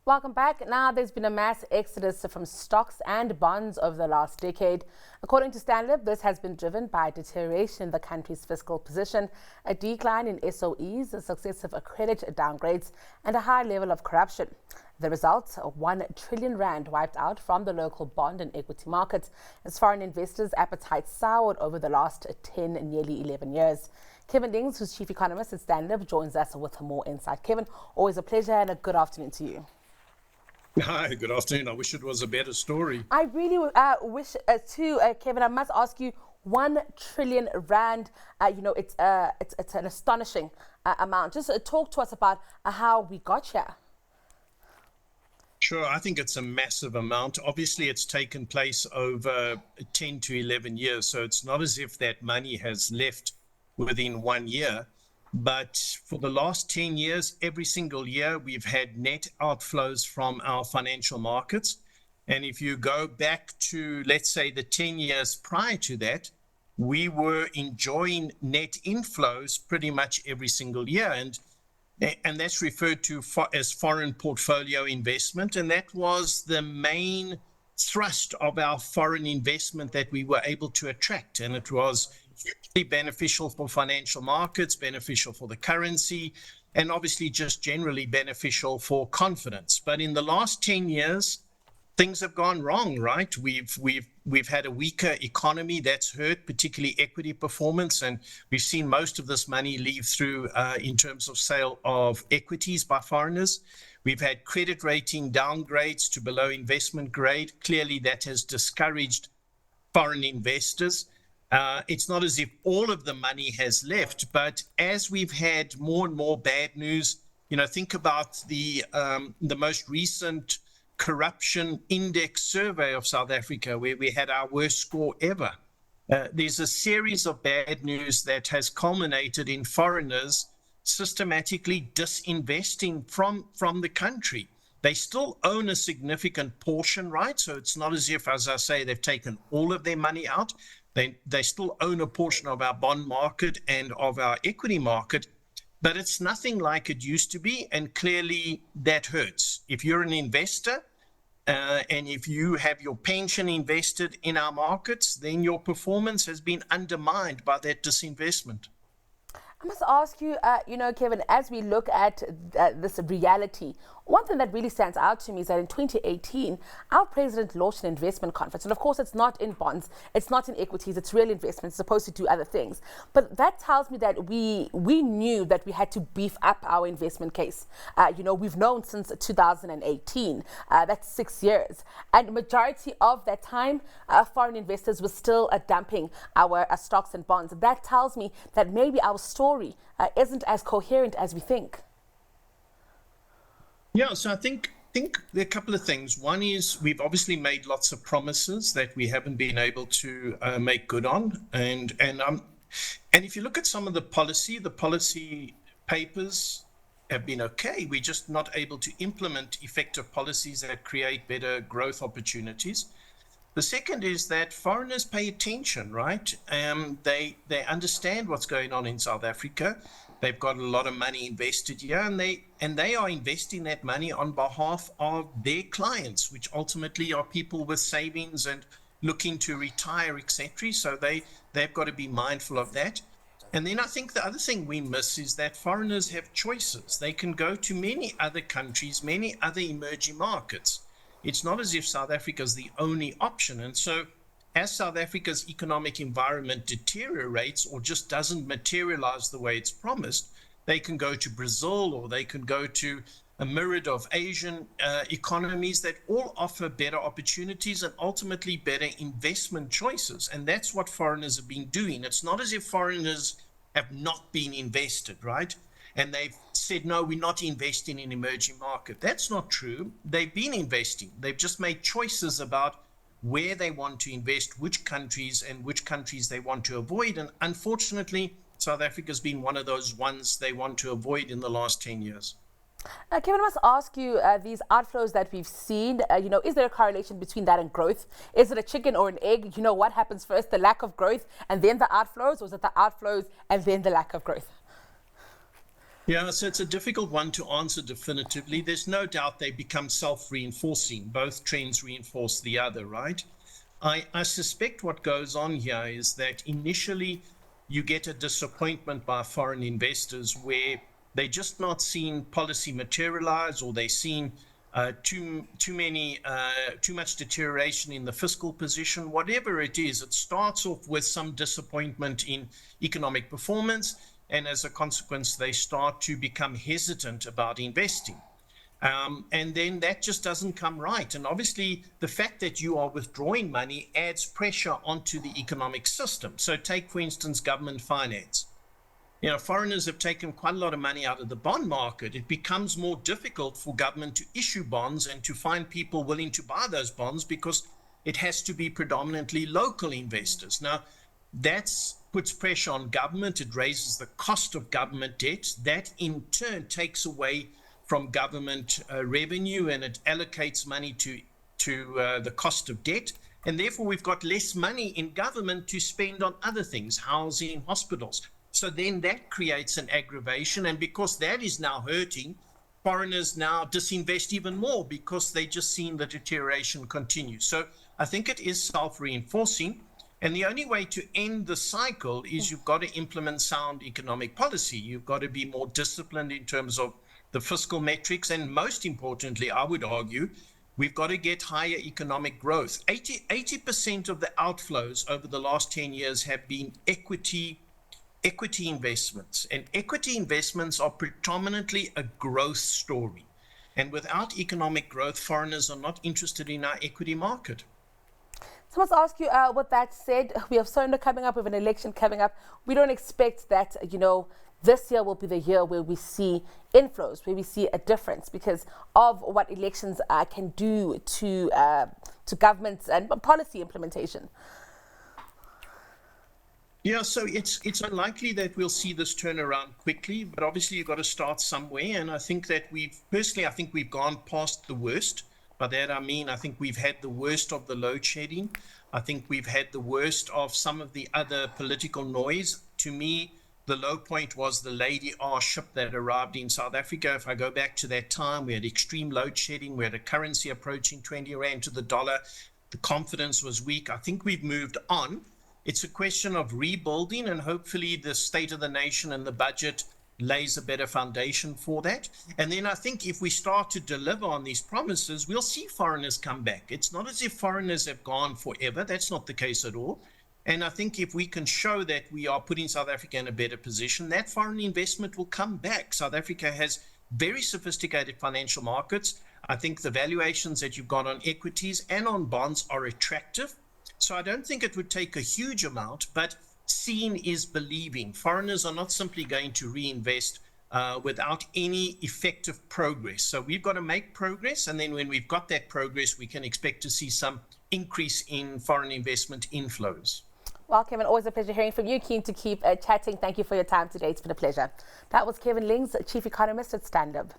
Welcome back. Now, there's been a mass exodus from stocks and bonds over the last decade. According to Stanlib, this has been driven by deterioration in the country's fiscal position, a decline in SOEs, successive credit downgrades, and a high level of corruption. The result, 1 trillion rand wiped out from the local bond and equity markets as foreign investors' appetite soured over the last 10, nearly 11 years. Kevin Lings, who's chief economist at Stanlib, joins us with more insight. Kevin, always a pleasure and a good afternoon to you. Hi, good afternoon. I wish it was a better story. I really wish too, Kevin. I must ask you, 1 trillion rand. It's an astonishing amount. Just talk to us about how we got here. Sure, I think it's a massive amount. Obviously, it's taken place over 10 to 11 years, so it's not as if that money has left within 1 year. But for the last 10 years, every single year, we've had net outflows from our financial markets. And if you go back to, let's say, the 10 years prior to that, we were enjoying net inflows pretty much every single year. And that's referred to as foreign portfolio investment. And that was the main thrust of our foreign investment that we were able to attract. And it was beneficial for financial markets, beneficial for the currency, and obviously just generally beneficial for confidence. But in the last 10 years, things have gone wrong, right? We've had a weaker economy that's hurt, particularly equity performance, and we've seen most of this money leave through in terms of sale of equities by foreigners. We've had credit rating downgrades to below investment grade. Clearly, that has discouraged foreign investors. It's not as if all of the money has left, but as we've had more and more bad news, think about the most recent corruption index survey of South Africa, where we had our worst score ever. There's a series of bad news that has culminated in foreigners systematically disinvesting from the country. They still own a significant portion, right? So it's not as if, as I say, they've taken all of their money out. They still own a portion of our bond market and of our equity market, but it's nothing like it used to be, and clearly that hurts. If you're an investor and if you have your pension invested in our markets, then your performance has been undermined by that disinvestment. I must ask you, Kevin, as we look at this reality, one thing that really stands out to me is that in 2018, our president launched an investment conference. And of course, it's not in bonds, it's not in equities, it's real investment, it's supposed to do other things. But that tells me that we knew that we had to beef up our investment case. We've known since 2018, that's 6 years. And majority of that time, foreign investors were still dumping our stocks and bonds. That tells me that maybe our story isn't as coherent as we think. Yeah, so I think there are a couple of things. One is we've obviously made lots of promises that we haven't been able to make good on, and if you look at some of the policy papers have been okay. We're just not able to implement effective policies that create better growth opportunities. The second is that foreigners pay attention, right? They understand what's going on in South Africa. They've got a lot of money invested here, and they are investing that money on behalf of their clients, which ultimately are people with savings and looking to retire, etc. So they've got to be mindful of that. And then I think the other thing we miss is that foreigners have choices. They can go to many other countries, many other emerging markets. It's not as if South Africa is the only option. And so as South Africa's economic environment deteriorates or just doesn't materialize the way it's promised, they can go to Brazil, or they can go to a myriad of Asian economies that all offer better opportunities and ultimately better investment choices. And that's what foreigners have been doing. It's not as if foreigners have not been invested, right? And they've said, no, we're not investing in emerging market. That's not true. They've been investing. They've just made choices about where they want to invest, which countries they want to avoid. And unfortunately, South Africa's been one of those ones they want to avoid in the last 10 years. Kevin, I must ask you, these outflows that we've seen, is there a correlation between that and growth? Is it a chicken or an egg? What happens first, the lack of growth and then the outflows, or is it the outflows and then the lack of growth? Yeah, so it's a difficult one to answer definitively. There's no doubt they become self-reinforcing. Both trends reinforce the other, right? I suspect what goes on here is that initially you get a disappointment by foreign investors where they're just not seeing policy materialize, or they're seeing too much deterioration in the fiscal position. Whatever it is, it starts off with some disappointment in economic performance, and as a consequence, they start to become hesitant about investing. And then that just doesn't come right. And obviously, the fact that you are withdrawing money adds pressure onto the economic system. So take, for instance, government finance. Foreigners have taken quite a lot of money out of the bond market. It becomes more difficult for government to issue bonds and to find people willing to buy those bonds, because it has to be predominantly local investors. Now, that puts pressure on government. It raises the cost of government debt. That in turn takes away from government revenue, and it allocates money to the cost of debt. And therefore, we've got less money in government to spend on other things, housing, hospitals. So then that creates an aggravation. And because that is now hurting, foreigners now disinvest even more, because they just seen the deterioration continue. So I think it is self-reinforcing. And the only way to end the cycle is you've got to implement sound economic policy. You've got to be more disciplined in terms of the fiscal metrics. And most importantly, I would argue, we've got to get higher economic growth. 80% of the outflows over the last 10 years have been equity investments. And equity investments are predominantly a growth story. And without economic growth, foreigners are not interested in our equity market. So I must ask you, with that said, we have SONA coming up, we have an election coming up. We don't expect that, this year will be the year where we see inflows, where we see a difference because of what elections can do to governments and policy implementation. Yeah, so it's unlikely that we'll see this turn around quickly, but obviously you've got to start somewhere. And I think that I think we've gone past the worst. By that I mean, I think we've had the worst of the load shedding. I think we've had the worst of some of the other political noise. To me, the low point was the Lady R ship that arrived in South Africa. If I go back to that time, we had extreme load shedding. We had a currency approaching 20 Rand to the dollar. The confidence was weak. I think we've moved on. It's a question of rebuilding, and hopefully the State of the Nation and the budget lays a better foundation for that. And then I think if we start to deliver on these promises, we'll see foreigners come back. It's not as if foreigners have gone forever. That's not the case at all. And I think if we can show that we are putting South Africa in a better position, that foreign investment will come back. South Africa has very sophisticated financial markets. I think the valuations that you've got on equities and on bonds are attractive. So I don't think it would take a huge amount, but seeing is believing. Foreigners are not simply going to reinvest without any effective progress. So we've got to make progress, and then when we've got that progress, we can expect to see some increase in foreign investment inflows. Well, Kevin, always a pleasure hearing from you. Keen to keep chatting. Thank you for your time today. It's been a pleasure. That was Kevin Lings, Chief Economist at Stanlib.